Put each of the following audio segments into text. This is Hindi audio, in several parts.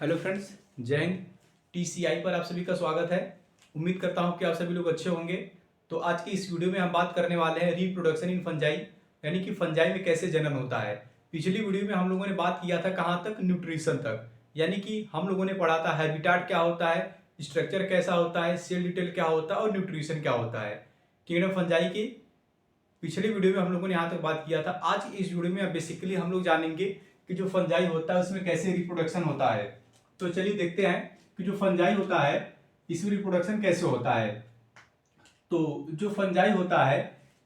हेलो फ्रेंड्स, जय हिंद। टीसीआई पर आप सभी का स्वागत है। उम्मीद करता हूं कि आप सभी लोग अच्छे होंगे। तो आज की इस वीडियो में हम बात करने वाले हैं रिप्रोडक्शन इन फंजाई, यानी कि फंजाई में कैसे जनन होता है। पिछली वीडियो में हम लोगों ने बात किया था कहाँ तक, न्यूट्रिशन तक, यानी कि हम लोगों ने पढ़ा था हैबिटाट क्या होता है, स्ट्रक्चर कैसा होता है, सेल डिटेल क्या होता है और न्यूट्रिशन क्या होता है। किंगडम फंजाई की पिछली वीडियो में हम लोगों ने यहाँ तक बात किया था। आज की इस वीडियो में बेसिकली हम लोग जानेंगे कि जो फंजाई होता है उसमें कैसे रिप्रोडक्शन होता है। तो चलिए देखते हैं कि जो फंजाई होता है इसमें रिप्रोडक्शन कैसे होता है। तो जो फंजाई होता है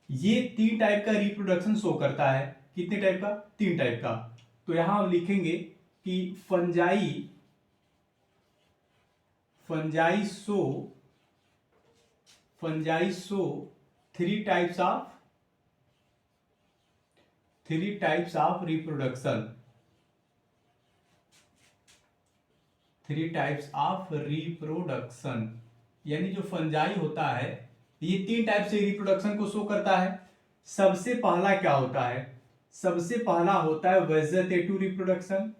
ये 3 टाइप का रिप्रोडक्शन शो करता है। कितने टाइप का? 3 टाइप का। तो यहां हम लिखेंगे कि fungi fungi show fungi show three types of reproduction. 3 types of reproduction, यानी जो फंजाई होता है ये 3 टाइप से रिप्रोडक्शन को शो करता है। सबसे पहला क्या होता है? सबसे पहला होता है वेजेटेटिव रिप्रोडक्शन।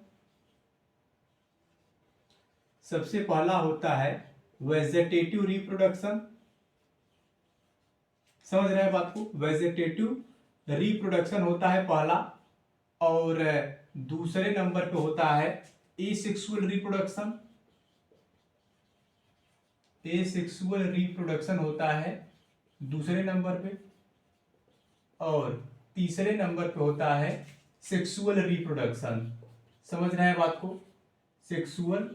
सबसे पहला होता है वेजेटेटिव रिप्रोडक्शन। समझ रहे हैं बात को? वेजेटेटिव रिप्रोडक्शन होता है पहला। और दूसरे नंबर पे होता है एसेक्सुअल रिप्रोडक्शन। एसेक्सुअल रिप्रोडक्शन होता है दूसरे नंबर पे। और तीसरे नंबर पे होता है सेक्सुअल रिप्रोडक्शन। समझ रहे हैं बात को? सेक्सुअल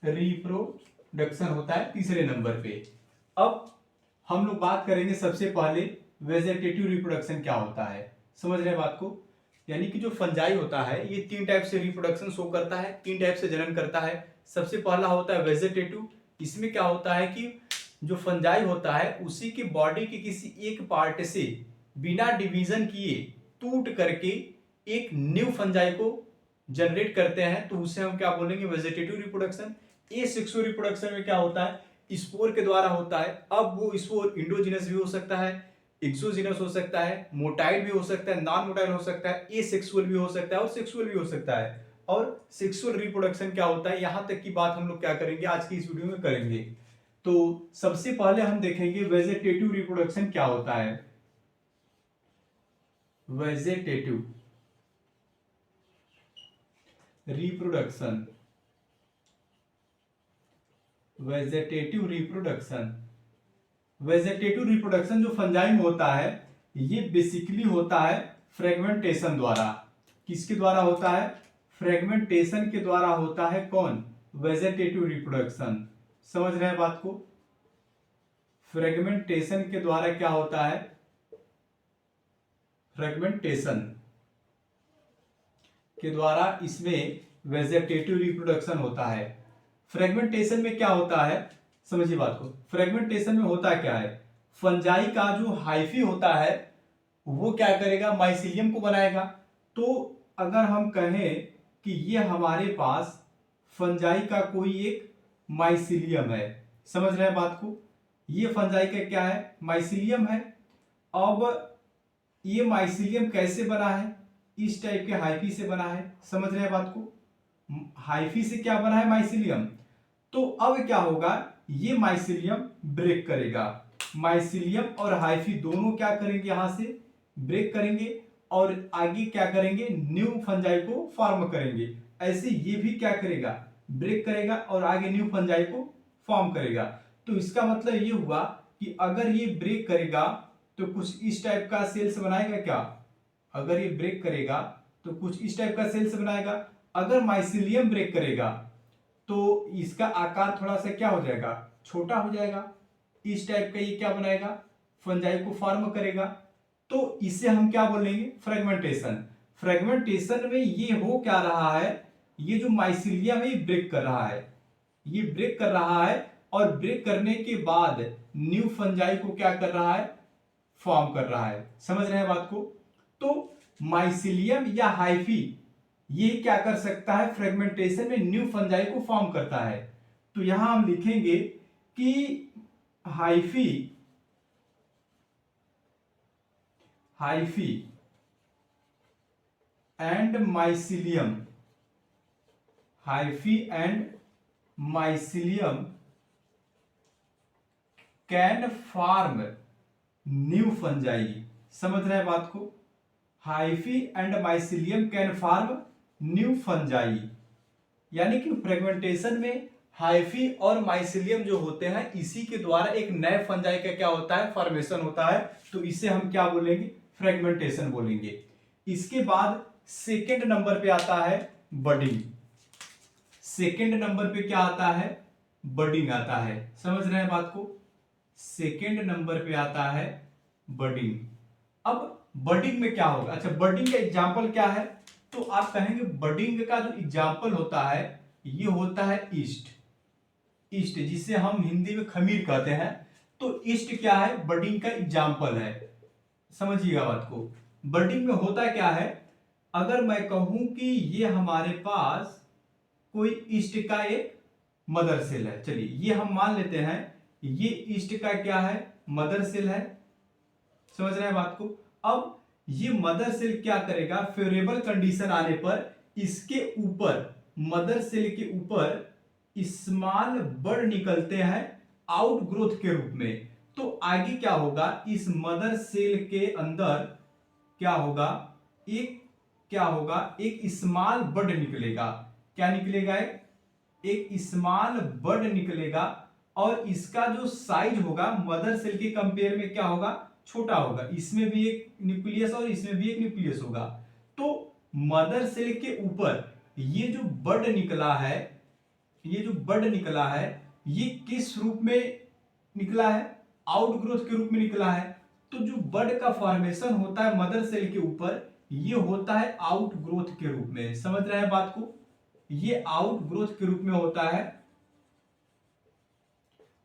रिप्रोडक्शन होता है तीसरे नंबर पे। अब हम लोग बात करेंगे सबसे पहले वेजेटेटिव रिप्रोडक्शन क्या होता है। समझ रहे हैं बात को? यानी कि जो फंजाई होता है ये 3 टाइप से रिप्रोडक्शन शो करता है, 3 टाइप से जनन करता है। सबसे पहला होता है वेजेटेटिव। इसमें क्या होता है कि जो फंजाई होता है उसी की बॉडी के किसी एक पार्ट से बिना डिवीजन किए टूट करके एक न्यू फंजाई को जनरेट करते हैं, तो उसे हम क्या बोलेंगे? Vegetative reproduction. एसेक्सुअल रिप्रोडक्शन में क्या होता है? स्पोर के द्वारा होता है। अब वो स्पोर इंडोजिनस भी हो सकता है, एक्सोजिनस हो सकता है, मोटाइल भी हो सकता है, नॉन मोटाइल हो सकता है, एसेक्सुअल भी हो सकता है और सेक्सुअल भी हो सकता है। और सेक्सुअल रिप्रोडक्शन क्या होता है, यहां तक की बात हम लोग क्या करेंगे आज की इस वीडियो में करेंगे। तो सबसे पहले हम देखेंगे वेजिटेटिव रिप्रोडक्शन क्या होता है। Vegetative reproduction. Vegetative reproduction vegetative reproduction जो फंजाई में होता है ये बेसिकली होता है फ्रेगमेंटेशन द्वारा। किसके द्वारा होता है? फ्रेगमेंटेशन के द्वारा होता है। कौन? Vegetative reproduction. समझ रहे हैं बात को? फ्रेगमेंटेशन के द्वारा क्या होता है? फ्रेगमेंटेशन के द्वारा इसमें वेजिटेटिव रिप्रोडक्शन होता है। फ्रेगमेंटेशन में क्या होता है, समझिए बात को। फ्रेगमेंटेशन में होता क्या है? फंजाई का जो हाइफी होता है वो क्या करेगा? माइसिलियम को बनाएगा। तो अगर हम कहें कि ये हमारे पास फंजाई का कोई एक माइसिलियम है, समझ रहे हैं बात को? ये फंजाई का क्या है? माइसिलियम है। अब ये माइसिलियम कैसे बना है? इस टाइप के हाइफी से बना है। समझ रहे हैं बात को? हाइफी से क्या बना है? माइसिलियम। तो अब क्या होगा? ये माइसिलियम ब्रेक करेगा। माइसिलियम और हाइफी दोनों क्या करेंगे? यहां से ब्रेक करेंगे और आगे क्या करेंगे? न्यू फंजाई को फॉर्म करेंगे। ऐसे ये भी क्या करेगा? ब्रेक करेगा और आगे न्यू फंजाई को फॉर्म करेगा। तो इसका मतलब ये हुआ कि अगर ये ब्रेक करेगा तो कुछ इस टाइप का सेल्स बनाएगा क्या? अगर ये ब्रेक करेगा तो कुछ इस टाइप का सेल्स बनाएगा। अगर माइसिलियम ब्रेक करेगा तो इसका आकार थोड़ा सा क्या हो जाएगा? छोटा हो जाएगा। इस टाइप का ये क्या बनाएगा? फंजाई को फॉर्म करेगा। तो इसे हम क्या बोलेंगे? फ्रेगमेंटेशन। फ्रेगमेंटेशन में ये हो क्या रहा है? ये जो माइसिलियम है ये ब्रेक कर रहा है। ये ब्रेक कर रहा है और ब्रेक करने के बाद न्यू फंजाई को क्या कर रहा है? फॉर्म कर रहा है। समझ रहे हैं बात को? तो माइसिलियम या हाइफी ये क्या कर सकता है? फ्रेगमेंटेशन में न्यू फंजाई को फॉर्म करता है। तो यहां हम लिखेंगे कि hyphae hyphae and mycelium hyphae and mycelium can form new fungi. समझ रहे हैं बात को? Hyphae and mycelium can form new fungi, यानी कि फ्रेगमेंटेशन में हाइफी और माइसिलियम जो होते हैं इसी के द्वारा एक नए फंजाई का क्या होता है, फॉर्मेशन होता है। तो इसे हम क्या बोलेंगे, फ्रेगमेंटेशन बोलेंगे। इसके बाद सेकेंड नंबर पे आता है बडिंग। सेकेंड नंबर पे क्या आता है, बडिंग आता है। समझ रहे हैं बात को? सेकेंड नंबर पे आता है बडिंग। अब बडिंग में क्या होगा, अच्छा बडिंग का एग्जाम्पल क्या है, तो आप कहेंगे बडिंग का जो एग्जाम्पल होता है ये होता है ईस्ट। ईस्ट जिसे हम हिंदी में खमीर कहते हैं, तो ईस्ट क्या है, बडिंग का एग्जाम्पल है। समझिएगा बात को। बडिंग में होता क्या है, अगर मैं कहूं कि ये हमारे पास कोई ईस्ट का एक मदर सेल है, चलिए ये हम मान लेते हैं ये ईस्ट का क्या है, मदर सेल है। समझ रहे हैं बात को? अब ये मदर सेल क्या करेगा, फेवरेबल कंडीशन आने पर इसके ऊपर, मदर सेल के ऊपर स्मॉल बर्ड निकलते हैं आउट ग्रोथ के रूप में। तो आगे क्या होगा, इस मदर सेल के अंदर क्या होगा, एक स्मॉल बर्ड निकलेगा। क्या निकलेगा, एक स्मॉल बर्ड निकलेगा, और इसका जो साइज होगा मदर सेल के कंपेयर में क्या होगा, छोटा होगा। इसमें भी एक न्यूक्लियस और इसमें भी एक न्यूक्लियस होगा। तो मदर सेल के ऊपर ये जो बर्ड निकला है, ये जो बर्ड निकला है ये किस रूप में निकला है, आउट ग्रोथ के रूप में निकला है। तो जो बर्ड का फॉर्मेशन होता है मदर सेल के ऊपर ये होता है आउट ग्रोथ के रूप में। समझ रहे हैं बात को? ये आउट ग्रोथ के रूप में होता है।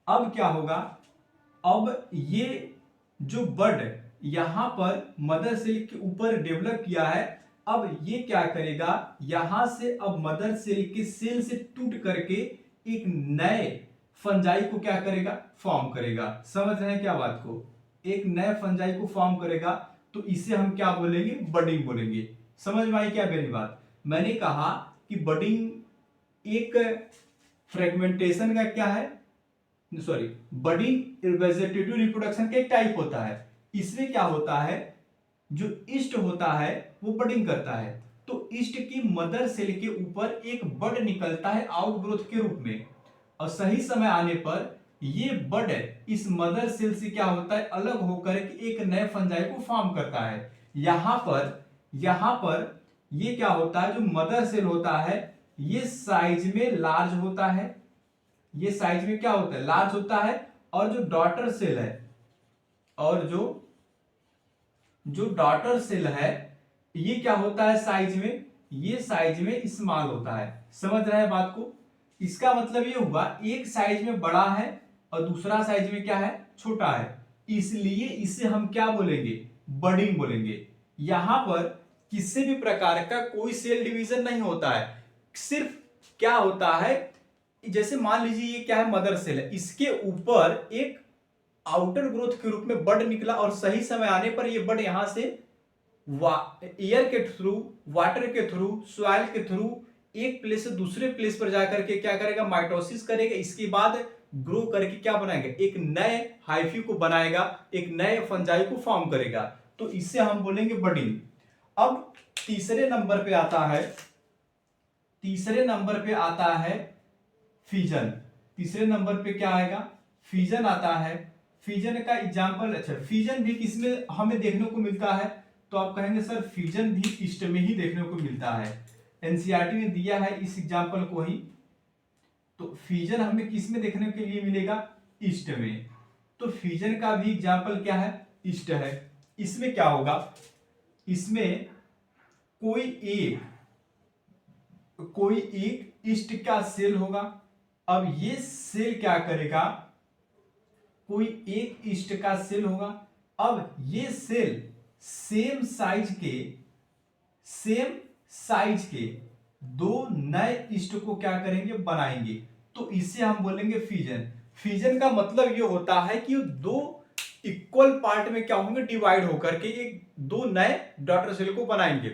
अब क्या होगा, अब ये जो बर्ड यहां पर मदर सेल के ऊपर डेवलप किया है, अब ये क्या करेगा, यहां से अब मदर सेल के सेल से टूट करके एक नए फंजाई को क्या करेगा, फॉर्म करेगा। समझ रहे हैं क्या बात को? एक नए फंजाई को फॉर्म करेगा, तो इसे हम क्या बोलेंगे, बडिंग बोलेंगे। समझ में आई क्या मेरी बात? मैंने कहा कि बडिंग एक फ्रेगमेंटेशन का क्या है, सॉरी, बडिंग वेजिटेटिव रिप्रोडक्शन का एक टाइप होता है। इसमें क्या होता है, जो ईस्ट होता है वो बडिंग करता है। तो ईस्ट की मदर सेल के ऊपर एक बड निकलता है आउट ग्रोथ के रूप में, और सही समय आने पर ये बड इस मदर सेल से क्या होता है, अलग होकर के एक नए फंजाई को फॉर्म करता है। यहां पर ये क्या होता है, जो मदर सेल होता है ये साइज में लार्ज होता है, ये साइज में क्या होता है, लार्ज होता है। और जो डॉटर सेल है, और जो डॉटर सेल है ये क्या होता है साइज में, ये साइज में स्मॉल होता है। समझ रहे हैं बात को? इसका मतलब ये हुआ एक साइज में बड़ा है और दूसरा साइज में क्या है, छोटा है। इसलिए इसे हम क्या बोलेंगे, बडिंग बोलेंगे। यहां पर किसी भी प्रकार का कोई सेल डिवीजन नहीं होता है, सिर्फ क्या होता है, जैसे मान लीजिए ये क्या है, मदर सेल है, इसके ऊपर एक आउटर ग्रोथ के रूप में बड निकला, और सही समय आने पर ये बड यहां से एयर के थ्रू, वाटर के थ्रू, सॉइल के थ्रू एक प्लेस से दूसरे प्लेस पर जाकर के क्या करेगा, माइटोसिस करेगा। इसके बाद ग्रो करके क्या बनाएगा, एक नए हाइफी को बनाएगा, एक नए फंजाई को फॉर्म करेगा। तो इससे हम बोलेंगे बडिंग। अब तीसरे नंबर पे आता है, तीसरे नंबर पे आता है फिजन। तीसरे नंबर पे क्या आएगा, फिजन आता है। फिजन का एग्जांपल, अच्छा फिजन भी किसमें हमें देखने को मिलता है, तो आप कहेंगे सर फिजन भी ईस्ट में ही देखने को मिलता है। एनसीईआरटी ने दिया है इस एग्जांपल को ही। तो फिजन हमें किस में देखने के लिए मिलेगा, ईस्ट में। तो फिजन का भी एग्जांपल क्या है, ईस्ट है। इसमें क्या होगा, इसमें कोई एक ईस्ट का सेल होगा। अब ये सेल क्या करेगा, कोई एक ईस्ट का सेल होगा। अब ये सेल सेम साइज के दो नए ईस्ट को क्या करेंगे, बनाएंगे। तो इसे हम बोलेंगे फिजन। फिजन का मतलब ये होता है कि दो इक्वल पार्ट में क्या होंगे, डिवाइड होकर के एक दो नए डॉटर सेल को बनाएंगे।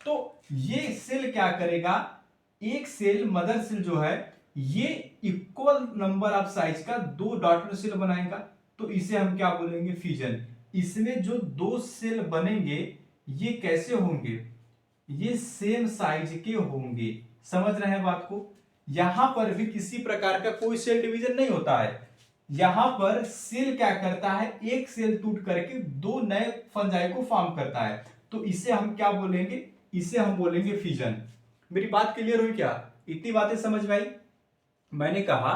तो ये सेल क्या करेगा, एक सेल मदर सेल जो है ये इक्वल नंबर ऑफ साइज का दो डॉटर सेल बनाएगा, तो इसे हम क्या बोलेंगे, फिजन। इसमें जो दो सेल बनेंगे ये कैसे होंगे, ये सेम साइज के होंगे। समझ रहे हैं बात को। यहां पर भी किसी प्रकार का कोई सेल डिवीजन नहीं होता है। यहां पर सेल क्या करता है, एक सेल टूट करके दो नए फंजाई को फॉर्म करता है, तो इसे हम क्या बोलेंगे, इसे हम बोलेंगे फिजन। मेरी बात क्लियर हुई क्या, इतनी बातें समझ में आई। मैंने कहा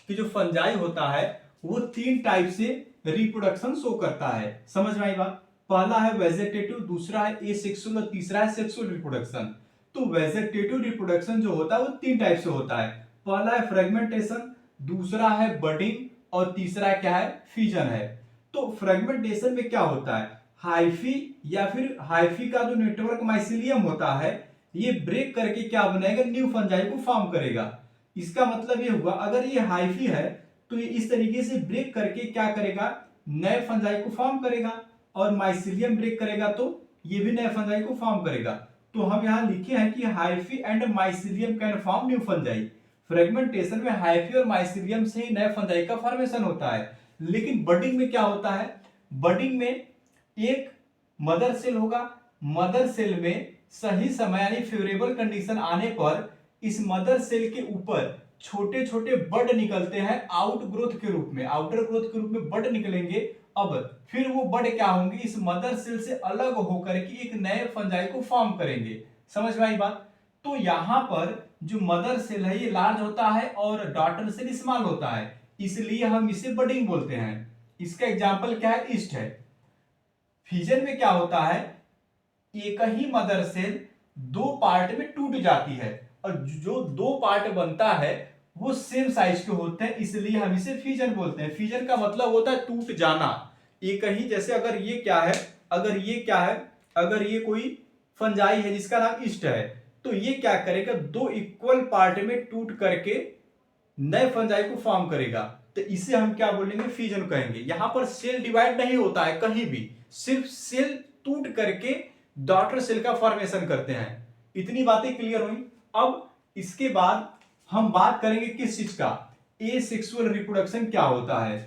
कि जो फंजाई होता है वो तीन टाइप से रिप्रोडक्शन शो करता है। समझ में आई बात। पहला है वेजेटेटिव, दूसरा है एसेक्सुअल और तीसरा है सेक्सुअल रिप्रोडक्शन। तो वेजेटेटिव रिप्रोडक्शन जो होता है वो तीन टाइप से होता है। पहला है फ्रेगमेंटेशन, दूसरा है बडिंग और तीसरा क्या है, फिजन है। तो फ्रेगमेंटेशन में क्या होता है, हाइफी या फिर हाइफी का जो नेटवर्क माइसिलियम होता है ये ब्रेक करके क्या बनाएगा, न्यू फंजाई को फॉर्म करेगा। इसका मतलब ये हुआ अगर ये हाइफी है तो ये इस तरीके से ब्रेक करके क्या करेगा, नए फंजाई को फॉर्म करेगा, और माइसिलियम ब्रेक करेगा तो ये भी नए फंजाई को फॉर्म करेगा। तो हम यहां लिखे हैं कि hyphae and mycelium can form new fungi. Fragmentation में हाइफी और माइसिलियम से ही नए फंजाई का फॉर्मेशन होता है। लेकिन बडिंग में क्या होता है, बडिंग में एक मदर सेल होगा, मदर सेल में सही समय यानी फेवरेबल कंडीशन आने पर इस मदर सेल के ऊपर छोटे छोटे बड निकलते हैं आउट ग्रोथ के रूप में, आउटर ग्रोथ के रूप में बड निकलेंगे। अब फिर वो बड क्या होंगे, इस मदर सेल से अलग होकर के एक नए फंजाई को फॉर्म करेंगे। समझ में आई बात। तो यहां पर जो मदर सेल है ये लार्ज होता है और डॉटर सेल स्मॉल होता है, इसलिए हम इसे बडिंग बोलते हैं। इसका एग्जाम्पल क्या है, ईस्ट है। फिजन में क्या होता है, एक ही मदर सेल दो पार्ट में टूट जाती है और जो दो पार्ट बनता है वो सेम साइज के होते हैं, इसलिए हम इसे फिजन बोलते हैं। फिजन का मतलब होता है टूट जाना। एक ही, जैसे अगर ये क्या है, अगर ये क्या है, अगर ये कोई फंजाई है जिसका नाम ईस्ट है, तो ये क्या करेगा, दो इक्वल पार्ट में टूट करके नए फंजाई को फॉर्म करेगा, तो इसे हम क्या बोलेंगे, फिजन कहेंगे। यहां पर सेल डिवाइड नहीं होता है कहीं भी, सिर्फ सेल टूट करके डॉटर सेल का फॉर्मेशन करते हैं। इतनी बातें क्लियर हुई। अब इसके बाद हम बात करेंगे किस चीज का, एसेक्सुअल रिप्रोडक्शन क्या होता है।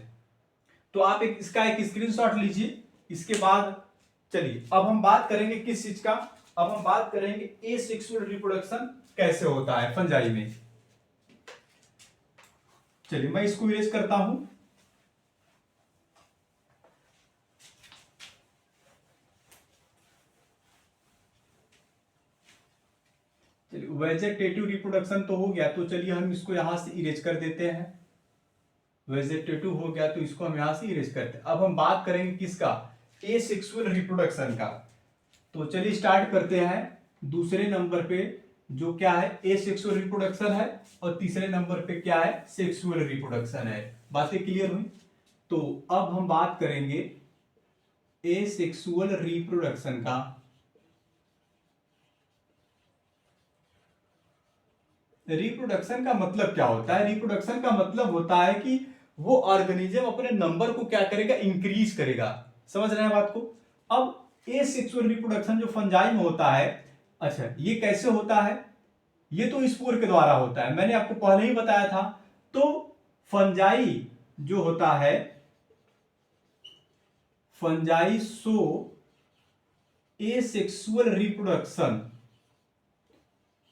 तो आप इसका एक स्क्रीनशॉट लीजिए। इसके बाद चलिए अब हम बात करेंगे किस चीज का, अब हम बात करेंगे एसेक्सुअल रिप्रोडक्शन कैसे होता है फंजाई में। चलिए मैं इसको इरेज करता हूं। चलिए वेजेटेटिव रिप्रोडक्शन तो हो गया, तो चलिए हम इसको यहां से इरेज कर देते हैं। वेजेटेटिव हो गया तो इसको हम यहां से इरेज करते हैं। अब हम बात करेंगे किसका, एसेक्सुअल रिप्रोडक्शन का। तो चलिए स्टार्ट करते हैं। दूसरे नंबर पे जो क्या है, एसेक्सुअल रिप्रोडक्शन है, और तीसरे नंबर पे क्या है, सेक्सुअल रिप्रोडक्शन है। बातें क्लियर हुई। तो अब हम बात करेंगे एसेक्सुअल रिप्रोडक्शन का। रिप्रोडक्शन का मतलब क्या होता है, रिप्रोडक्शन का मतलब होता है कि वो ऑर्गेनिज्म अपने नंबर को क्या करेगा, इंक्रीज करेगा। समझ रहे हैं बात को। अब एसेक्सुअल रिप्रोडक्शन जो फंजाई में होता है, अच्छा ये कैसे होता है, ये तो स्पोर के द्वारा होता है, मैंने आपको पहले ही बताया था। तो फंजाई जो होता है, fungi show asexual reproduction,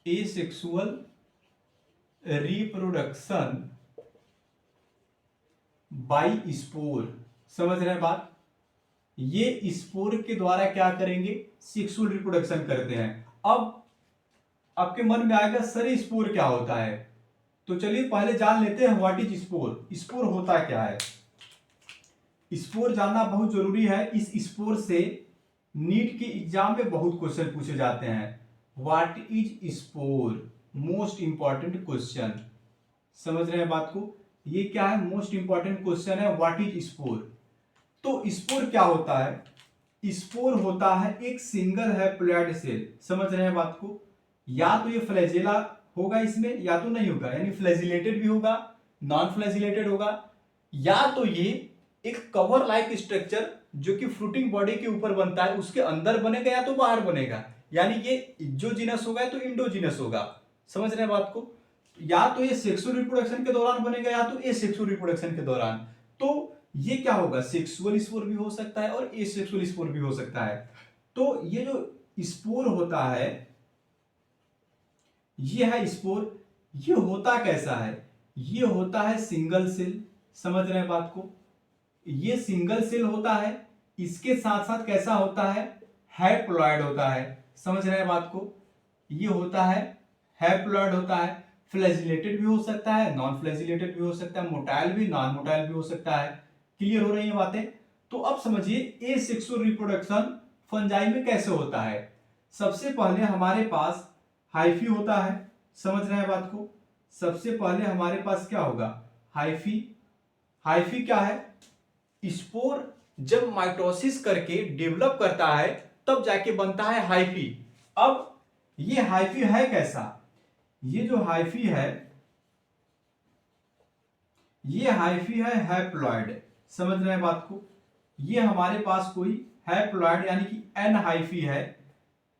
asexual reproduction by spore. समझ रहे हैं बात। ये स्पोर के द्वारा क्या करेंगे, सेक्सुअल रिप्रोडक्शन करते हैं। अब आपके मन में आएगा सर स्पोर क्या होता है, तो चलिए पहले जान लेते हैं व्हाट इज स्पोर। स्पोर होता क्या है, स्पोर जानना बहुत जरूरी है। इस स्पोर से नीट के एग्जाम में बहुत क्वेश्चन पूछे जाते हैं। What is spore, most important question. समझ रहे हैं बात को, ये क्या है, मोस्ट इंपॉर्टेंट क्वेश्चन है, व्हाट इज स्पोर। तो स्पोर क्या होता है, स्पोर होता है एक सिंगल हैप्लॉइड सेल। समझ रहे हैं बात को। या तो ये फ्लैजेला होगा इसमें, या तो नहीं होगा, यानी फ्लैजिलेटेड भी होगा, नॉन फ्लैजिलेटेड होगा, या तो ये एक कवर लाइक स्ट्रक्चर जो कि फ्रूटिंग बॉडी के ऊपर बनता है उसके अंदर बनेगा, या तो बाहर बनेगा, यानी ये एक्सोजीनस होगा तो इंडोजीनस होगा। समझ रहे हैं बात को? या तो ये सेक्सुअल रिप्रोडक्शन के दौरान बनेगा या तो एसेक्सुअल रिप्रोडक्शन के दौरान। तो ये क्या होगा, सेक्सुअल स्पोर भी हो सकता है और एसेक्सुअल स्पोर भी हो सकता है। तो ये जो स्पोर होता है, ये है स्पोर। ये होता कैसा है, ये होता है सिंगल सेल। समझ रहे हैं बात को? ये सिंगल सेल होता है, इसके साथ साथ कैसा होता है, हैप्लॉइड होता है। समझ रहे हैं बात को? ये होता है हैप्लॉइड होता है। फ्लैजिलेटेड भी हो सकता है, नॉन फ्लैजिलेटेड भी हो सकता है, मोटाइल भी, नॉन मोटाइल भी हो सकता है। क्लियर हो रही है बातें? तो अब समझिए एसेक्सुअल रिप्रोडक्शन फंजाई में कैसे होता है। सबसे पहले हमारे पास हाइफी होता है। समझ रहे हैं बात को? सबसे पहले हमारे पास क्या होगा, हाइफी। हाइफी क्या है, स्पोर जब माइटोसिस करके डेवलप करता है तब जाके बनता है हाइफी। अब ये हाइफी है कैसा, ये जो हाइफी है, ये हाइफी है हैप्लॉइड। समझ रहे हैं बात को? ये हमारे पास कोई हैप्लॉइड यानी कि एन हाइफी है।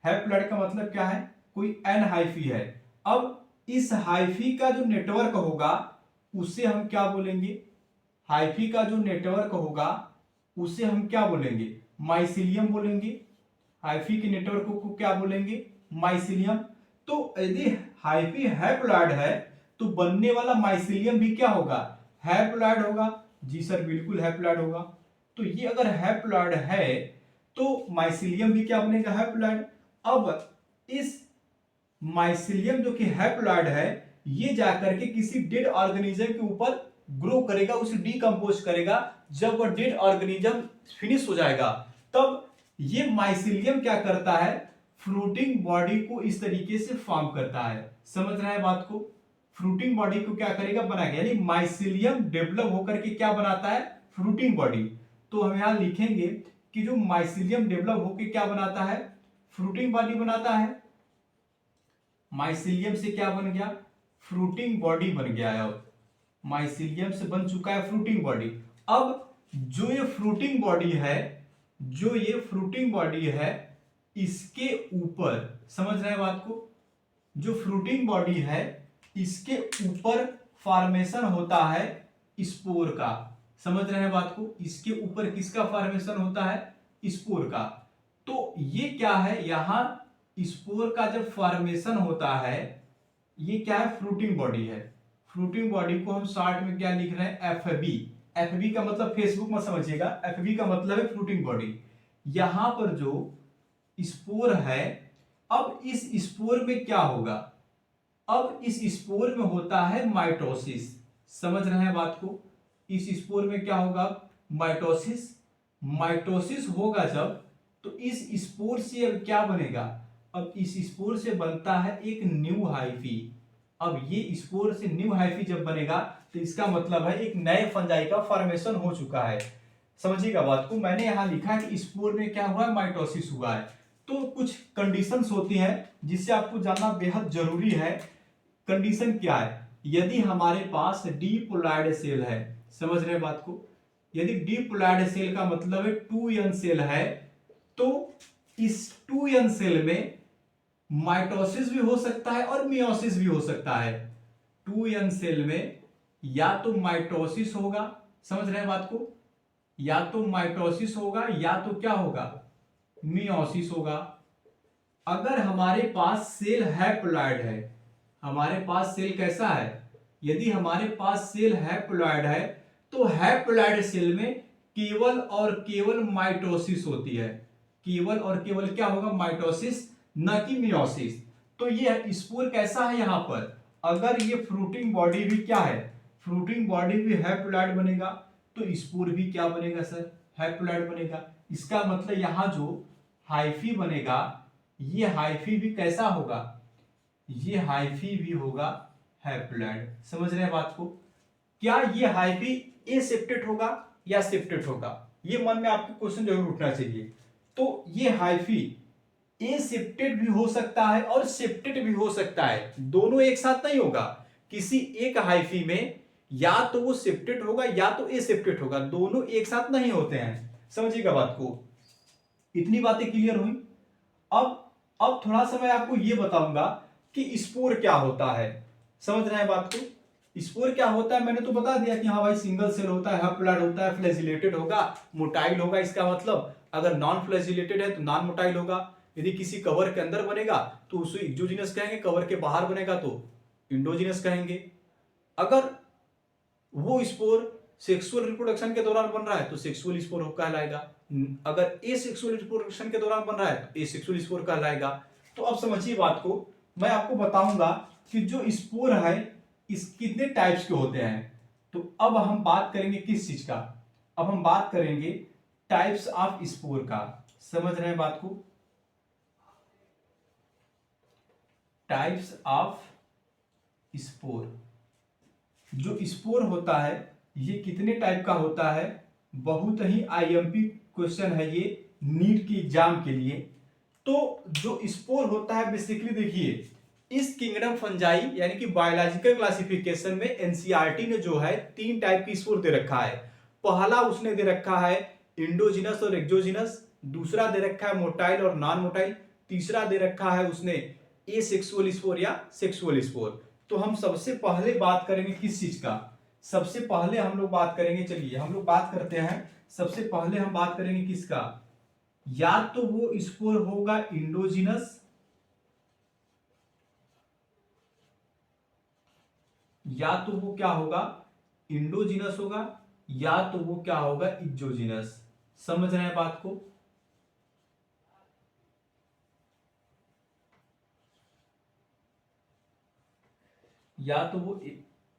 हैप्लॉइड का मतलब क्या है, कोई एन हाइफी है। अब इस हाइफी का जो नेटवर्क होगा उसे हम क्या बोलेंगे, हाइफी का जो नेटवर्क होगा उसे हम क्या बोलेंगे, माइसिलियम बोलेंगे। हाइफी के नेटवर्क को क्या बोलेंगे, माइसिलियम। तो यदि हाइफी हैप्लॉइड है तो बनने वाला माइसिलियम भी क्या होगा, हैप्लॉइड होगा। जी सर बिल्कुल हैप्लॉइड होगा। तो ये अगर हैप्लॉइड है तो माइसिलियम भी क्या बनेगा, हैप्लॉइड। अब इस माइसिलियम जो कि हैप्लॉइड है, ये जाकर के किसी डेड ऑर्गेनिज्म के ऊपर ग्रो करेगा, उसे डीकंपोज करेगा। जब वह डेड ऑर्गेनिज्म फिनिश हो जाएगा तब ये माइसिलियम क्या करता है, फ्रूटिंग बॉडी को इस तरीके से फॉर्म करता है। समझ रहे हैं बात को? फ्रूटिंग बॉडी को क्या करेगा, बनाएगा। यानी माइसिलियम डेवलप होकर के क्या बनाता है, फ्रूटिंग बॉडी। तो हम यहां लिखेंगे कि जो माइसिलियम डेवलप होकर क्या बनाता है, फ्रूटिंग बॉडी बनाता है। माइसिलियम से क्या बन गया, फ्रूटिंग बॉडी बन गया है। अब माइसिलियम से बन चुका है फ्रूटिंग बॉडी। अब जो ये फ्रूटिंग बॉडी है, जो ये फ्रूटिंग बॉडी है, इसके ऊपर, समझ रहे हैं बात को, जो फ्रूटिंग बॉडी है इसके ऊपर फॉर्मेशन होता है स्पोर का। समझ रहे हैं बात को? इसके ऊपर किसका फॉर्मेशन होता है, स्पोर का। तो ये क्या है, यहां स्पोर का जब फॉर्मेशन होता है, ये क्या है, फ्रूटिंग बॉडी है। फ्रूटिंग बॉडी को हम शॉर्ट में क्या लिख रहे हैं, एफबी। एफबी का मतलब फेसबुक में समझिएगा, एफबी का मतलब है फ्रूटिंग बॉडी। यहां पर जो स्पोर है, अब इस स्पोर में क्या होगा, अब इस स्पोर में होता है माइटोसिस। समझ रहे हैं बात को? इस स्पोर में क्या होगा, माइटोसिस। माइटोसिस होगा जब, तो इस स्पोर से अब क्या बनेगा, अब इस स्पोर से बनता है एक न्यू हाइफी। अब ये स्पोर से न्यू हाइफी जब बनेगा तो इसका मतलब है एक नए फंजाई का फॉर्मेशन हो चुका है। समझिएगा बात को? मैंने यहां लिखा है कि स्पोर में क्या हुआ है, माइटोसिस हुआ है। तो कुछ कंडीशंस होती हैं जिससे आपको जानना बेहद जरूरी है। कंडीशन क्या है, यदि हमारे पास डीपोलाइड सेल है, समझ रहे हैं बात को, यदि डीपोलाइड सेल का मतलब है 2n सेल है, तो इस 2n सेल में माइटोसिस भी हो सकता है और मियोसिस भी हो सकता है। 2n सेल में या तो माइटोसिस होगा, समझ रहे हैं बात को, या तो माइटोसिस होगा या तो क्या होगा, मियोसिस होगा। अगर हमारे पास सेल हैप्लॉइड है, हमारे पास सेल कैसा है, यदि हमारे पास सेल हैप्लॉइड है तो हैप्लॉइड सेल में केवल और केवल माइटोसिस होती है। केवल और केवल क्या होगा, माइटोसिस, न कि मियोसिस। तो ये स्पोर कैसा है यहां पर, अगर ये फ्रूटिंग बॉडी भी क्या है, फ्रूटिंग बॉडी भी हैप्लॉइड बनेगा तो स्पोर भी क्या बनेगा सर, हैप्लॉइड बनेगा। इसका मतलब यहां जो हाइफी बनेगा, ये हाइफी भी कैसा होगा, ये हाइफी भी होगा हैप्लॉइड। समझ रहे हैं बात को? क्या ये हाइफी एसेप्टेट होगा या सेप्टेट होगा, ये मन में आपके क्वेश्चन जरूर उठना चाहिए। तो ये हाइफी एसेप्टेड भी हो सकता है और सेप्टेड भी हो सकता है, दोनों एक साथ नहीं होगा। किसी एक हाइफी में या तो वो सेप्टेड होगा या तो एसेप्टेड होगा, दोनों एक साथ नहीं होते हैं। समझिएगा बात को? इतनी बातें क्लियर हुई। अब थोड़ा सा मैं आपको ये बताऊंगा, कि स्पोर क्या होता है। समझ रहे हैं बात को, स्पोर क्या होता है मैंने तो बता दिया कि हाँ भाई सिंगल सेल होता है, हैप्लॉइड होता है, फ्लैजिलेटेड होगा, मोटाइल होगा। इसका मतलब अगर नॉन फ्लैजिलेटेड है तो नॉन मोटाइल होगा। यदि किसी कवर के अंदर बनेगा तो उसे एक्सोजीनस कहेंगे, कवर के बाहर बनेगा तो इंडोजीनस कहेंगे। अगर वो स्पोर सेक्सुअल रिप्रोडक्शन के दौरान बन रहा है तो सेक्सुअल स्पोर कहलाएगा। अगर ए सेक्सुअल रिप्रोडक्शन के दौरान बन रहा है तो ए सेक्सुअल स्पोर कहलाएगा। तो अब समझिए बात को, मैं आपको बताऊंगा कि जो स्पोर है इस कितने टाइप्स के होते हैं। तो अब हम बात करेंगे किस चीज का, अब हम बात करेंगे टाइप्स ऑफ स्पोर का। समझ रहे हैं बात को, टाइप्स ऑफ स्पोर। जो स्पोर होता है ये कितने टाइप का होता है, बहुत ही आईएमपी क्वेश्चन है ये नीट की एग्जाम के लिए। तो जो स्पोर होता है बेसिकली देखिए, इस किंगडम फंजाई यानी कि बायोलॉजिकल क्लासिफिकेशन में एनसीईआरटी ने जो है 3 टाइप की स्पोर दे रखा है। पहला उसने दे रखा है इंडोजिनस और एक्सोजिनस, दूसरा दे रखा है मोटाइल और नॉन मोटाइल, तीसरा दे रखा है उसने एसेक्सुअल स्पोर या सेक्सुअल स्पोर। तो हम सबसे पहले बात करेंगे किस चीज का, सबसे पहले हम लोग बात करेंगे, चलिए हम लोग बात करते हैं। सबसे पहले हम बात करेंगे किसका, या तो वो स्पोर होगा इंडोजिनस, या तो वो क्या होगा इंडोजिनस होगा, या तो वो क्या होगा एक्सोजिनस। समझ रहे हैं बात को, या तो वो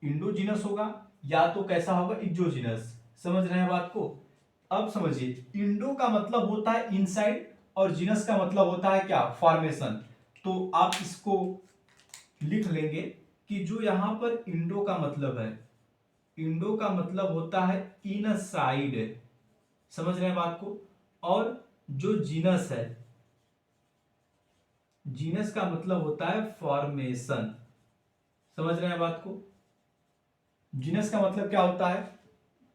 इंडोजिनस होगा या तो कैसा होगा एक्सोजिनस। समझ रहे हैं बात को। अब समझिए, इंडो का मतलब होता है इनसाइड और जिनस का मतलब होता है क्या, फॉर्मेशन। तो आप इसको लिख लेंगे कि जो यहां पर इंडो का मतलब है, इंडो का मतलब होता है इनसाइड। समझ रहे हैं बात को। और जो जीनस है, जीनस का मतलब होता है फॉर्मेशन। समझ रहे हैं बात को, जीनस का मतलब क्या होता है,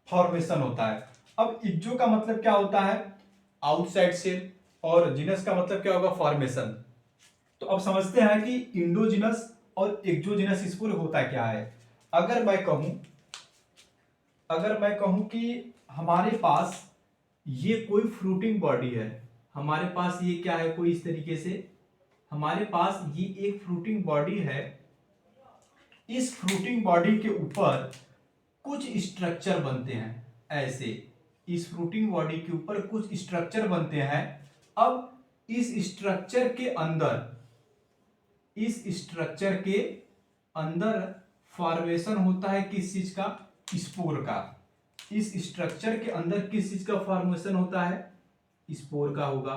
फॉर्मेशन होता है। अब इक्जो का मतलब क्या होता है, आउटसाइड सेल, और जीनस का मतलब क्या होगा, फॉर्मेशन। तो अब समझते हैं कि इंडोजिनस और एक्सोजिनस स्पोर होता क्या है। अगर मैं कहूं, अगर मैं कहूं कि हमारे पास ये कोई फ्रूटिंग बॉडी है, हमारे पास ये क्या है, कोई इस तरीके से हमारे पास ये एक फ्रूटिंग बॉडी है। इस फ्रूटिंग बॉडी के ऊपर कुछ स्ट्रक्चर बनते हैं ऐसे, इस फ्रूटिंग बॉडी के ऊपर कुछ स्ट्रक्चर बनते हैं। अब इस स्ट्रक्चर के अंदर, इस स्ट्रक्चर के अंदर फॉर्मेशन होता है किस चीज का, स्पोर का। इस स्ट्रक्चर के अंदर किस चीज का फॉर्मेशन होता है, स्पोर का होगा।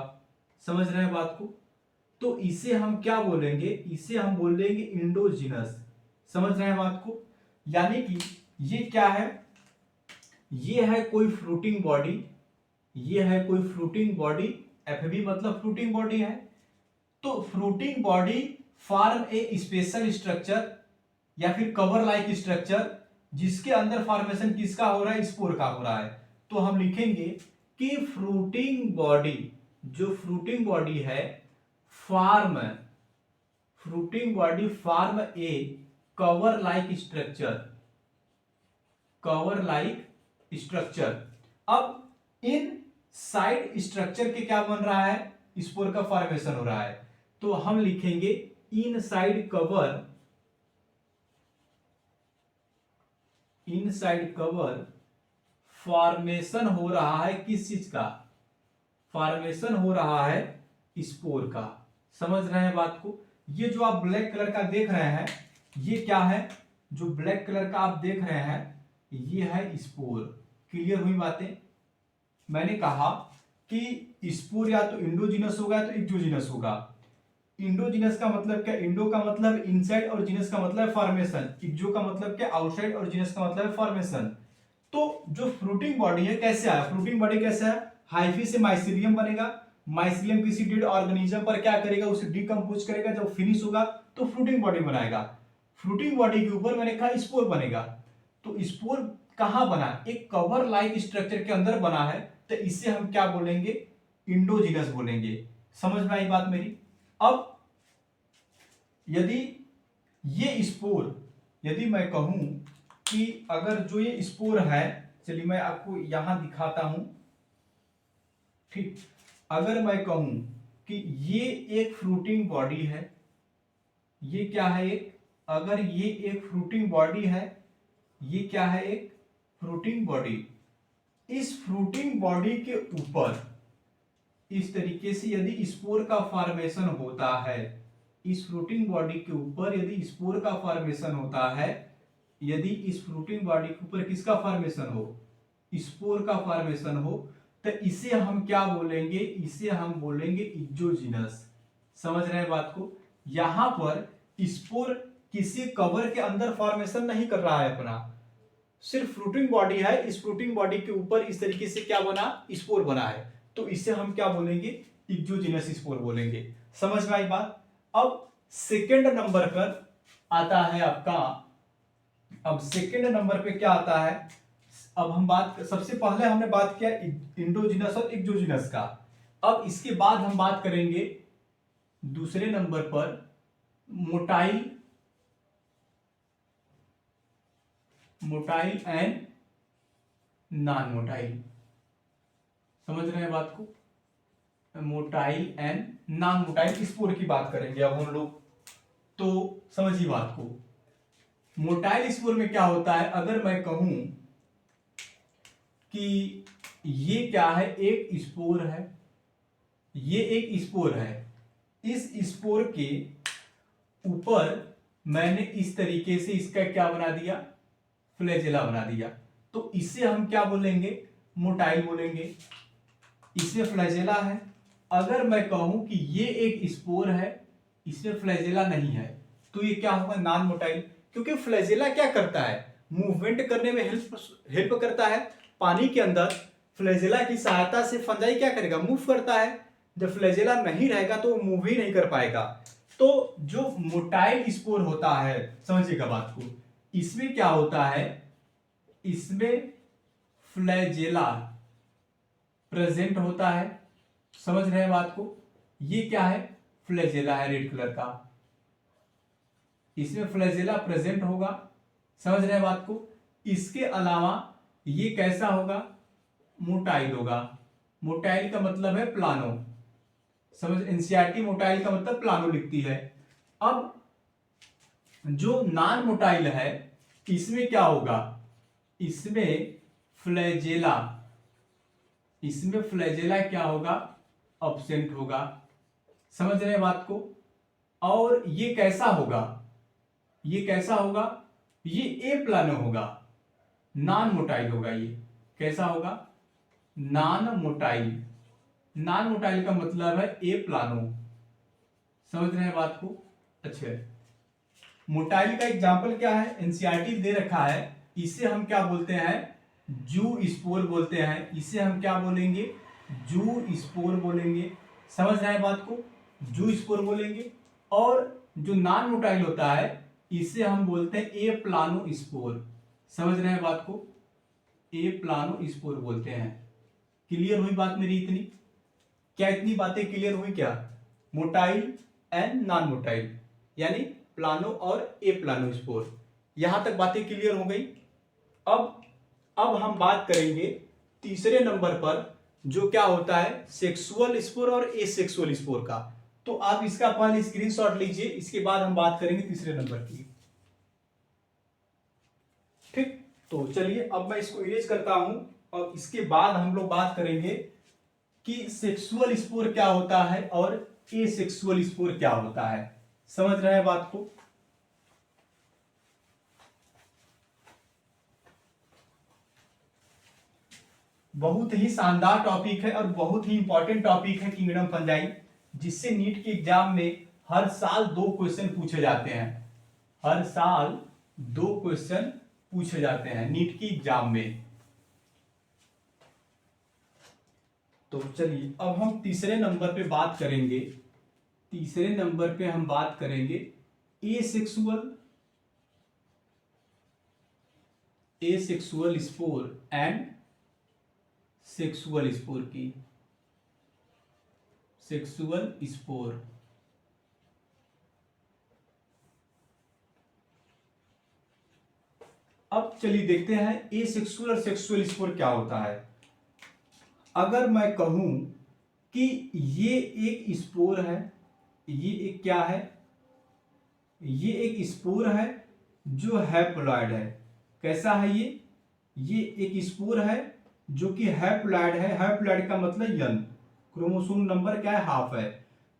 समझ रहे हैं बात को। तो इसे हम क्या बोलेंगे, इसे हम बोलेंगे इंडोजिनस। समझ रहे हैं बात को। यानी कि ये क्या है, ये है कोई फ्रूटिंग बॉडी, ये है कोई फ्रूटिंग बॉडी, एफबी मतलब फ्रूटिंग बॉडी है। तो फ्रूटिंग बॉडी फॉर्म ए स्पेशल स्ट्रक्चर या फिर कवर लाइक स्ट्रक्चर, जिसके अंदर फॉर्मेशन किसका हो रहा है, स्पोर का हो रहा है। तो हम लिखेंगे कि फ्रूटिंग बॉडी, जो फ्रूटिंग बॉडी है form, fruiting body form a cover like structure, cover like structure. अब इन साइड स्ट्रक्चर के क्या बन रहा है, स्पोर का फॉर्मेशन हो रहा है। तो हम लिखेंगे inside cover, inside cover formation हो रहा है किस चीज का, फॉर्मेशन हो रहा है स्पोर का। समझ रहे हैं बात को। ये जो आप ब्लैक कलर का देख रहे हैं ये क्या है, जो ब्लैक कलर का आप देख रहे हैं ये है स्पोर। क्लियर हुई बातें। मैंने कहा कि स्पोर या तो इंडोजिनस होगा या तो एक्सोजिनस होगा। इंडोजिनस का मतलब क्या, इंडो का मतलब इनसाइड और जिनस का मतलब फॉर्मेशन, एक्सो का मतलब क्या आउटसाइड और जिनस का मतलब फॉर्मेशन। तो जो फ्रूटिंग बॉडी है कैसे आया, फ्रूटिंग बॉडी कैसे है, हाइफी से माइसीलियम बनेगा, माइसीलियम किसी डेड ऑर्गेनिज्म पर क्या करेगा, उसे डिकम्पोज करेगा, जब फिनिश होगा तो फ्रूटिंग बॉडी बनाएगा। फ्रूटिंग बॉडी के ऊपर मैंने कहा स्पोर बनेगा। तो स्पोर कहां बना, एक कवर लाइक स्ट्रक्चर के अंदर बना है, तो इसे हम क्या बोलेंगे, इंडोजिनस बोलेंगे। समझ में आई बात मेरी। अब यदि ये स्पोर, यदि मैं कहूं कि अगर जो ये स्पोर है, चलिए मैं आपको यहां दिखाता हूं, ठीक, अगर मैं कहूं कि ये एक फ्रूटिंग बॉडी है, ये क्या है एक, अगर ये एक फ्रूटिंग बॉडी है, ये क्या है एक फ्रूटिंग बॉडी, इस फ्रूटिंग बॉडी के ऊपर इस तरीके से यदि स्पोर का फॉर्मेशन होता है, इस फ्रूटिंग बॉडी के ऊपर यदि स्पोर का फॉर्मेशन होता है, यदि इस फ्रूटिंग बॉडी के ऊपर किसका फॉर्मेशन हो, स्पोर का फॉर्मेशन हो, तो इसे हम क्या बोलेंगे, इसे हम बोलेंगे इक्जोजिनस। समझ रहे हैं बात को, यहां पर स्पोर किसी कवर के अंदर फॉर्मेशन नहीं कर रहा है अपना, सिर्फ फ्रूटिंग बॉडी है, इस फ्रूटिंग बॉडी के ऊपर इस तरीके से क्या बना, स्पोर बना है, तो इसे हम क्या बोलेंगे, इक्जोजिनस स्पोर बोलेंगे। समझ में आई बात। अब सेकेंड नंबर पर आता है आपका, अब सेकेंड नंबर पे क्या आता है, अब हम बात, सबसे पहले हमने बात किया इंडोजिनस और एक्सोजिनस का, अब इसके बाद हम बात करेंगे दूसरे नंबर पर motile, motile and non motile. समझ रहे हैं बात को, motile and non motile spore की बात करेंगे अब हम लोग, तो समझिए बात को। मोटाइल स्पोर में क्या होता है, अगर मैं कहूं कि ये क्या है, एक स्पोर है, ये एक स्पोर है, इस स्पोर के ऊपर मैंने इस तरीके से इसका क्या बना दिया, फ्लैजेला बना दिया, तो इसे हम क्या बोलेंगे, मोटाइल बोलेंगे, इसमें फ्लैजेला है। अगर मैं कहूं कि ये एक स्पोर है, इसमें फ्लैजेला नहीं है, तो ये क्या होगा, नॉन मोटाइल, क्योंकि फ्लैजेला क्या करता है, मूवमेंट करने में हेल्प करता है, पानी के अंदर फ्लैजेला की सहायता से फंजाई क्या करेगा, मूव करता है, जब फ्लैजेला नहीं रहेगा तो वो मूव ही नहीं कर पाएगा। तो जो मोटाइल स्पोर होता है, समझिएगा बात को, इसमें क्या होता है, इसमें फ्लैजेला प्रेजेंट होता है। समझ रहे हैं बात को, ये क्या है, फ्लैजेला है रेड कलर का, इसमें फ्लैजेला प्रेजेंट होगा। समझ रहे हैं बात को, इसके अलावा ये कैसा होगा, मोटाइल होगा, मोटाइल का मतलब है प्लानो, समझ, एनसीईआरटी मोटाइल का मतलब प्लानो लिखती है। अब जो नॉन मोटाइल है, इसमें क्या होगा, इसमें फ्लैजेला, इसमें फ्लैजेला क्या होगा, अब्सेंट होगा। समझ रहे हैं बात को, और ये कैसा होगा, ये कैसा होगा, ये ए प्लानो होगा, नॉन मोटाइल होगा, ये कैसा होगा, नॉन मोटाइल, नॉन मोटाइल का मतलब है ए प्लानो। समझ रहे हैं बात को, अच्छा, मोटाइल का एग्जांपल क्या है, एनसीईआरटी दे रखा है, इसे हम क्या बोलते हैं, जू स्पोर बोलते हैं, इसे हम क्या बोलेंगे, जू स्पोर बोलेंगे। समझ रहे हैं बात को, जू स्पोर बोलेंगे। और जो नॉन मोटाइल होता है, इसे हम बोलते हैं ए प्लानो स्पोर। समझ रहे हैं बात को, ए प्लानो स्पोर बोलते हैं। क्लियर हुई बात मेरी इतनी, क्या इतनी बातें क्लियर हुई क्या, मोटाइल एंड नॉन मोटाइल, यानी प्लानो और ए प्लानो स्पोर, यहां तक बातें क्लियर हो गई। अब हम बात करेंगे तीसरे नंबर पर, जो क्या होता है, सेक्सुअल स्पोर और एसेक्सुअल स्पोर का। तो आप इसका पहले स्क्रीनशॉट लीजिए, इसके बाद हम बात करेंगे तीसरे नंबर की, ठीक। तो चलिए अब मैं इसको इरेज करता हूं, और इसके बाद हम लोग बात करेंगे कि सेक्सुअल स्पोर क्या होता है और एसेक्सुअल स्पोर क्या होता है। समझ रहे हैं बात को, बहुत ही शानदार टॉपिक है और बहुत ही इंपॉर्टेंट टॉपिक है किंगडम फंजाई, जिससे नीट के एग्जाम में हर साल 2 क्वेश्चन पूछे जाते हैं, हर साल 2 क्वेश्चन पूछे जाते हैं नीट की एग्जाम में। तो चलिए अब हम तीसरे नंबर पे बात करेंगे, तीसरे नंबर पे हम बात करेंगे asexual, asexual spore and sexual spore की, सेक्सुअल स्पोर। अब चलिए देखते हैं ए सेक्सुअल और सेक्सुअल स्पोर क्या होता है। अगर मैं कहूं कि ये एक स्पोर है, ये एक क्या है, ये एक स्पोर है जो हैप्लॉइड है। कैसा है ये एक स्पोर है जो कि हैप्लॉइड है। हैप्लॉइड का मतलब यन, क्रोमोसोम नंबर क्या है, हाफ है।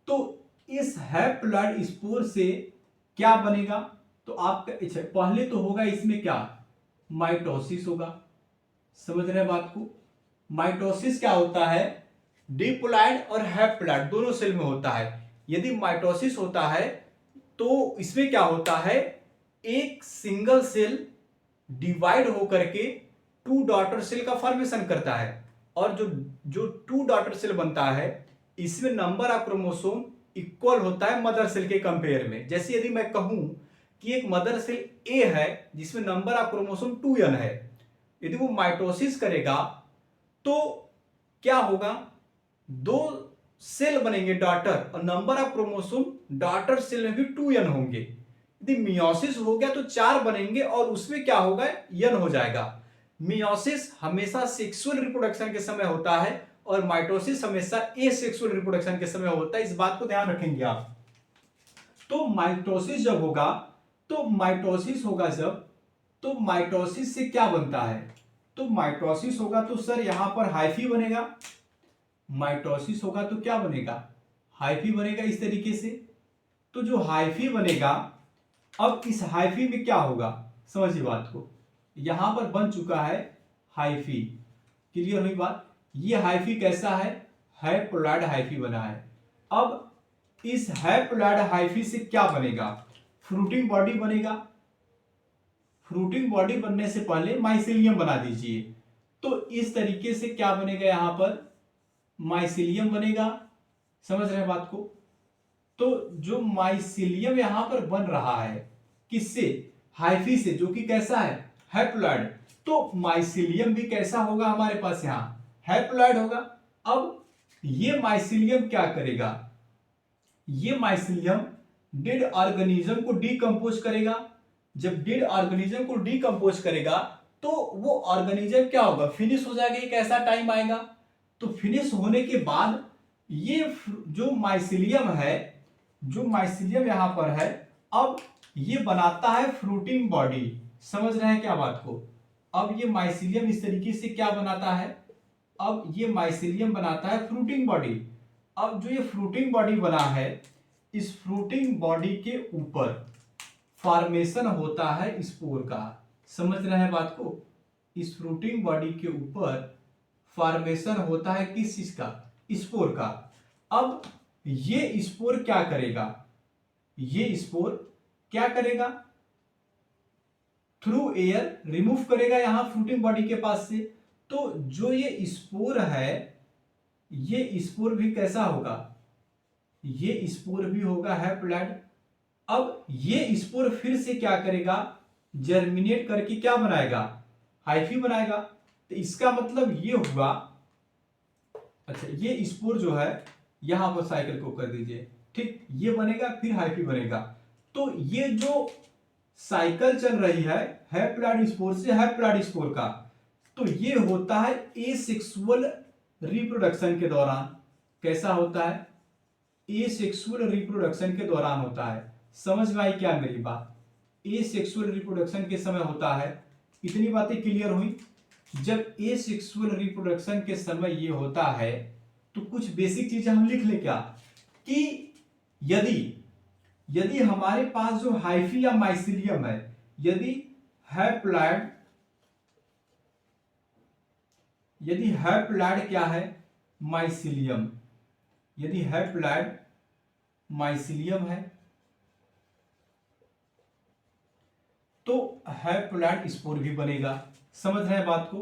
तो इस हैप्लॉइड स्पोर से क्या बनेगा, तो आपका अच्छा पहले तो होगा इसमें क्या, माइटोसिस होगा। समझ रहे हैं बात को। माइटोसिस क्या होता है, डिप्लॉइड और हैप्लॉइड दोनों सेल में होता है। यदि माइटोसिस होता है तो इसमें क्या होता है, एक सिंगल सेल डिवाइड होकर के टू डॉटर सेल का फॉर्मेशन करता है। और जो जो टू डॉटर सेल बनता है इसमें नंबर ऑफ क्रोमोसोम इक्वल होता है मदर सेल के कंपेयर में। जैसे यदि मैं कहूं कि एक मदर सेल ए है जिसमें नंबर ऑफ क्रोमोसोम 2n है, यदि वो माइटोसिस करेगा तो क्या होगा, दो सेल बनेंगे डॉटर, और number of chromosome daughter cell में भी 2n होंगे। यदि मियोसिस हो गया तो 4 बनेंगे और उसमें क्या होगा, n हो जाएगा। मियोसिस हमेशा सेक्सुअल रिप्रोडक्शन के समय होता है और माइटोसिस हमेशा एसेक्सुअल रिप्रोडक्शन के समय होता है। इस बात को ध्यान रखेंगे आप। तो माइटोसिस जब होगा तो माइटोसिस से क्या बनता है, तो माइटोसिस होगा तो सर यहां पर हाइफी बनेगा। माइटोसिस होगा तो क्या बनेगा, हाइफी बनेगा इस तरीके से। तो जो हाइफी बनेगा, अब इस हाइफी में क्या होगा, समझिए बात को। यहां पर बन चुका है हाइफी, क्लियर हुई बात। ये हाइफी कैसा है, हैप्लॉइड हाइफी बना है। अब इस हैप्लॉइड हाइफी से क्या बनेगा, फ्रूटिंग बॉडी बनेगा। फ्रूटिंग बॉडी बनने से पहले माइसिलियम बना दीजिए। तो इस तरीके से क्या बनेगा, यहां पर माइसिलियम बनेगा। समझ रहे हैं बात को। तो जो माइसिलियम यहां पर बन रहा है किससे, हाइफी से, जो कि कैसा है, हैप्लॉइड। तो माइसिलियम भी कैसा होगा हमारे पास, यहां हैप्लॉइड होगा। अब ये माइसिलियम क्या करेगा, ये माइसिलियम डेड ऑर्गेनिज्म को डीकंपोज करेगा। जब डेड ऑर्गेनिज्म को डीकंपोज करेगा तो वो ऑर्गेनिज्म क्या होगा, फिनिश हो जाएगा। एक ऐसा टाइम आएगा तो फिनिश होने के बाद ये जो माइसिलियम है, जो माइसिलियम यहां पर है, अब ये बनाता है फ्रूटिंग बॉडी। समझ रहे हैं क्या बात को। अब ये माइसिलियम इस तरीके से क्या बनाता है, अब ये माइसिलियम बनाता है फ्रूटिंग बॉडी। अब जो ये फ्रूटिंग बॉडी बना है, इस फ्रूटिंग बॉडी के ऊपर फॉर्मेशन होता है स्पोर का। समझ रहे हैं बात को। इस फ्रूटिंग बॉडी के ऊपर फॉर्मेशन होता है किस चीज का, स्पोर का। अब ये स्पोर क्या करेगा, ये स्पोर क्या करेगा, थ्रू एयर रिमूव करेगा यहां फ्रूटिंग बॉडी के पास से। तो जो ये स्पोर है, ये स्पोर भी कैसा होगा, ये स्पोर भी होगा हैप्लॉइड। अब ये स्पोर फिर से क्या करेगा, जर्मिनेट करके क्या बनाएगा, हाइफी बनाएगा। तो इसका मतलब ये हुआ, अच्छा ये स्पोर जो है यहां पर साइकिल को कर दीजिए, ठीक, ये बनेगा फिर हाइफी बनेगा। तो ये जो साइकिल चल रही है हैप्लॉइड स्पोर से हैप्लॉइड स्पोर का, तो ये होता है एसेक्सुअल रिप्रोडक्शन के दौरान। कैसा होता है, एसेक्सुअल रिप्रोडक्शन के दौरान होता है। समझ में आई क्या मेरी बात, एसेक्सुअल रिप्रोडक्शन के समय होता है। इतनी बातें क्लियर हुई। जब एसेक्सुअल रिप्रोडक्शन के समय ये होता है तो कुछ बेसिक चीजें हम लिख ले क्या, कि यदि हमारे पास जो हाइफी या माइसिलियम है, यदि हैप्लॉइड क्या है, माइसिलियम, यदि हैप्लॉइड माइसिलियम है तो हैप्लॉइड स्पोर भी बनेगा। समझ रहे हैं बात को।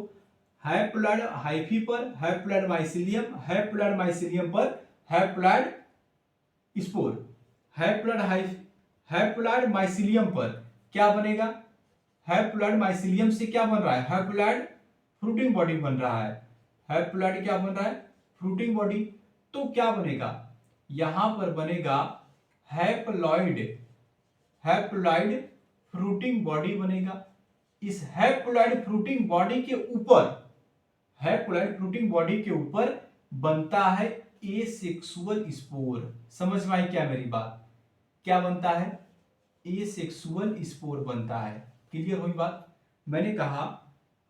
हैप्लॉइड हाइफी पर हैप्लॉइड माइसिलियम, हैप्लॉइड माइसिलियम पर हैप्लॉइड स्पोर। हैप्लॉइड माइसिलियम पर क्या बनेगा, हैप्लॉइड माइसिलियम से क्या बन रहा है, हैप्लॉइड फ्रूटिंग बॉडी बन रहा है। हैप्लॉइड क्या बन रहा है, फ्रूटिंग बॉडी। तो क्या बनेगा, यहां पर बनेगा हैप्लॉइड फ्रूटिंग बॉडी बनेगा। इस हैप्लॉइड फ्रूटिंग बॉडी के ऊपर, हैप्लॉइड फ्रूटिंग बॉडी के ऊपर बनता है एसेक्सुअल स्पोर। समझ में आई क्या मेरी बात? क्या बनता है? एसेक्सुअल स्पोर बनता है। क्लियर हुई बात? मैंने कहा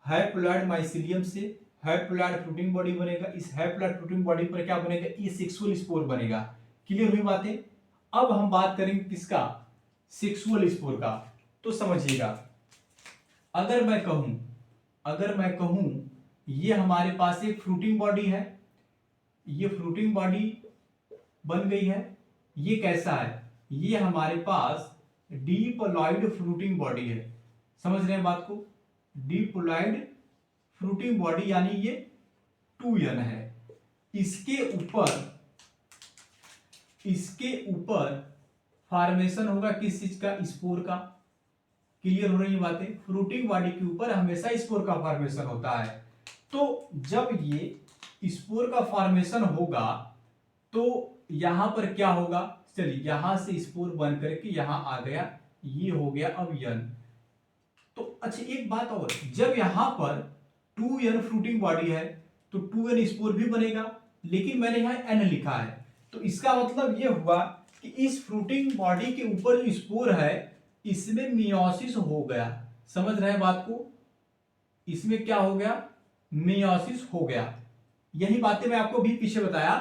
हैप्लॉइड माइसिलियम से हैप्लॉइड फ्रूटिंग बॉडी बनेगा, इस हैप्लॉइड फ्रूटिंग बॉडी पर क्या बनेगा? एसेक्सुअल स्पोर बनेगा। क्लियर हुई बातें? अब हम बात करेंगे किसका? सेक्सुअल स्पोर का। तो समझिएगा, अगर मैं कहूं ये हमारे पास एक फ्रूटिंग बॉडी है, ये फ्रूटिंग बॉडी बन गई है। ये कैसा है? ये हमारे पास डिप्लॉइड फ्रूटिंग बॉडी है। समझ रहे हैं बात को? डिप्लॉइड फ्रूटिंग बॉडी यानी ये 2n है। इसके ऊपर फॉर्मेशन होगा किस चीज का? स्पोर का। क्लियर हो रही है बातें? फ्रूटिंग बॉडी के ऊपर हमेशा स्पोर का फॉर्मेशन होता है। तो जब ये स्पोर का फॉर्मेशन होगा तो यहां पर क्या होगा? चलिए, यहां से स्पोर बन करके यहां आ गया, ये हो गया अब n। तो अच्छा एक बात और, जब यहां पर 2n फ्रूटिंग बॉडी है तो 2n स्पोर भी बनेगा, लेकिन मैंने यहां n लिखा है। तो इसका मतलब यह हुआ कि इस फ्रूटिंग बॉडी के ऊपर जो स्पोर है इसमें मियोसिस हो गया। समझ रहे हैं बात को? इसमें क्या हो गया? मियोसिस हो गया। यही बातें मैं आपको भी पीछे बताया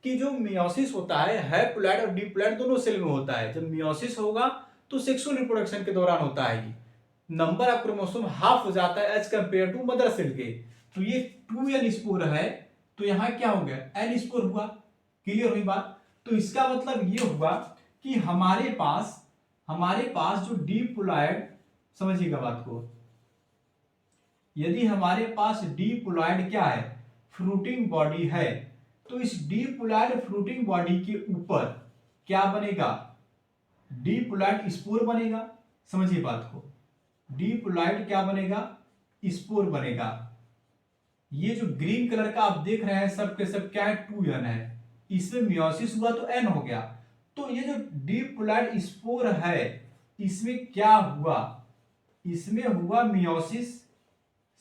कि जो मियोसिस होता है हैप्लॉइड और डिप्लॉइड दोनों सेल में होता है। जब मियोसिस होगा तो सेक्सुअल रिप्रोडक्शन के दौरान होता है। ये नंबर ऑफ क्रोमोसोम हाफ हो जाता है as compare to mother cell के। तो ये 2n स्पोर है तो यहां क्या हो गया? n स्पोर हुआ। क्लियर हुई बात? तो इसका मतलब ये हुआ कि हमारे पास जो डिप्लॉइड, समझिएगा बात को, यदि हमारे पास डिप्लॉइड क्या है? फ्रूटिंग बॉडी है, तो इस डिप्लॉइड फ्रूटिंग बॉडी के ऊपर क्या बनेगा? डिप्लॉइड स्पोर बनेगा। समझिए बात को, डिप्लॉइड क्या बनेगा? स्पोर बनेगा। ये जो ग्रीन कलर का आप देख रहे हैं सब के सब क्या है? 2n है। इसमें मियोसिस हुआ तो n हो गया। तो ये जो डिप्लॉइड स्पोर है इसमें क्या हुआ? इसमें हुआ मियोसिस।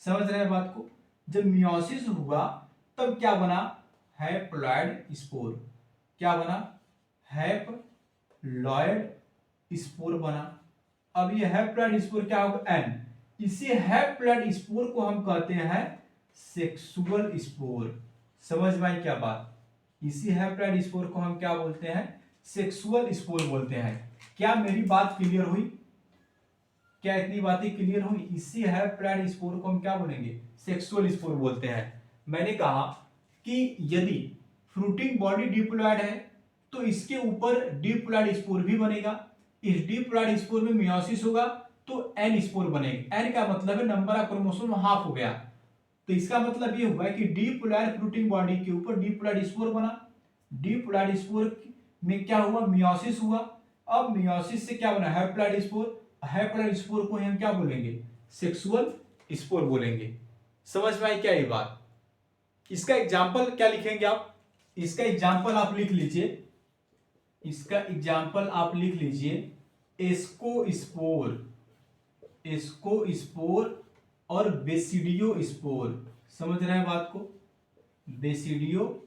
समझ रहे हैं बात को? जब मियोसिस हुआ तब क्या बना? Haploid spore. क्या बना? हैप्लॉइड स्पोर बना। अब ये हैप्लॉइड स्पोर क्या होगा? n। इसी हैप्लॉइड स्पोर को हम कहते हैं सेक्सुअल स्पोर। समझ में आई क्या बात? इसी हैप्लॉइड स्पोर को हम क्या बोलते हैं? सेक्सुअल स्पोर बोलते हैं। क्या मेरी बात क्लियर हुई? क्या इतनी बातें क्लियर हुई? इसी हैप्लॉइड स्पोर को हम क्या बोलेंगे? सेक्सुअल स्पोर बोलते हैं। मैंने कहा कि यदि फ्रूटिंग बॉडी डिप्लॉइड है तो इसके ऊपर डिप्लॉइड स्पोर भी बनेगा। इस डिप्लॉइड स्पोर में मियोसिस होगा तो n स्पोर बनेगा। n का मतलब है नंबर ऑफ क्रोमोसोम हाफ हो गया। तो इसका मतलब ये हुआ कि डिप्लॉइड फ्रूटिंग बॉडी के ऊपर डिप्लॉइड स्पोर बना। डिप्लॉइड स्पोर में क्या हुआ? मियोसिस हुआ। अब मियोसिस से क्या बना? Haploid spore. हैप्लॉइड स्पोर को हम क्या बोलेंगे? सेक्सुअल स्पोर बोलेंगे। समझ में आई क्या ये बात? इसका एग्जांपल क्या लिखेंगे आप? इसका एग्जांपल आप लिख लीजिए, एस्कोस्पोर और बेसिडियो स्पोर। समझ रहे हैं बात को? बेसिडियो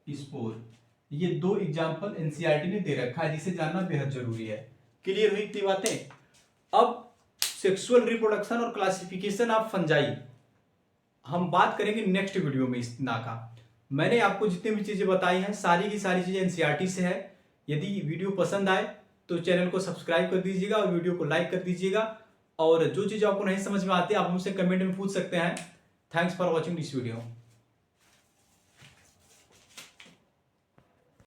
स्पोर, ये दो एग्जांपल एनसीईआरटी ने दे रखा है जिसे जानना बेहद जरूरी है। क्लियर हुई इतनी बातें? अब सेक्सुअल रिप्रोडक्शन और क्लासिफिकेशन ऑफ फंजाई हम बात करेंगे नेक्स्ट वीडियो में। इस ना का मैंने आपको जितनी भी चीजें बताई हैं सारी की सारी चीजें एनसीईआरटी से है। यदि वीडियो पसंद आए तो चैनल को सब्सक्राइब कर दीजिएगा और वीडियो को लाइक कर दीजिएगा। और जो चीज आपको नहीं समझ में आती आप हमसे कमेंट में पूछ सकते हैं। Thanks for watching this video.